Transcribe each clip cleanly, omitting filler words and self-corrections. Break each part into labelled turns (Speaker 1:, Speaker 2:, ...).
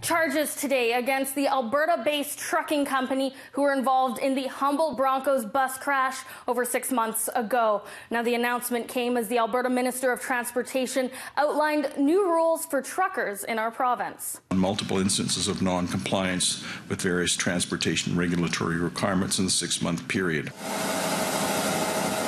Speaker 1: Charges today against the Alberta-based trucking company who were involved in the Humboldt Broncos bus crash over 6 months ago. Now, the announcement came as the Alberta Minister of Transportation outlined new rules for truckers in our province.
Speaker 2: Multiple instances of non-compliance with various transportation regulatory requirements in the 6-month period.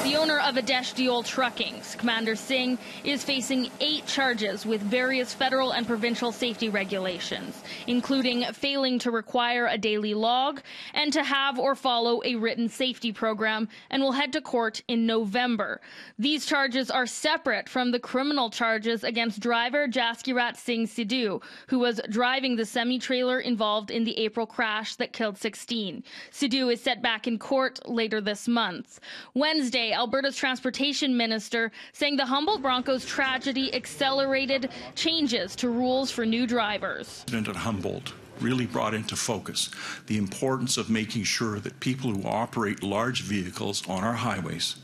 Speaker 3: The owner of Adesh Diol Trucking, Commander Singh, is facing 8 charges with various federal and provincial safety regulations, including failing to require a daily log and to have or follow a written safety program, and will head to court in November. These charges are separate from the criminal charges against driver Jaskirat Singh Sidhu, who was driving the semi-trailer involved in the April crash that killed 16. Sidhu is set back in court later this month. Wednesday, Alberta's transportation minister saying the Humboldt Broncos tragedy accelerated changes to rules for new drivers.
Speaker 2: The president at Humboldt really brought into focus the importance of making sure that people who operate large vehicles on our highways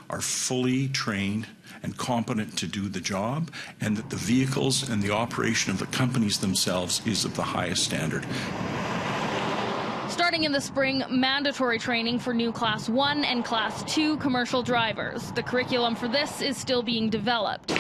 Speaker 2: are fully trained and competent to do the job, and that the vehicles and the operation of the companies themselves is of the highest standard.
Speaker 3: Starting in the spring, mandatory training for new Class 1 and Class 2 commercial drivers. The curriculum for this is still being developed.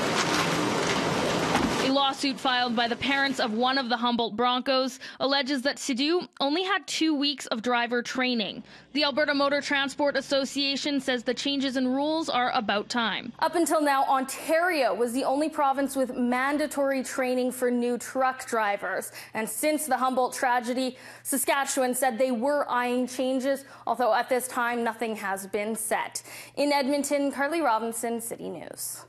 Speaker 3: A lawsuit filed by the parents of one of the Humboldt Broncos alleges that Sidhu only had 2 weeks of driver training. The Alberta Motor Transport Association says the changes in rules are about time.
Speaker 1: Up until now, Ontario was the only province with mandatory training for new truck drivers. And since the Humboldt tragedy, Saskatchewan said they were eyeing changes, although at this time nothing has been set. In Edmonton, Carly Robinson, City News.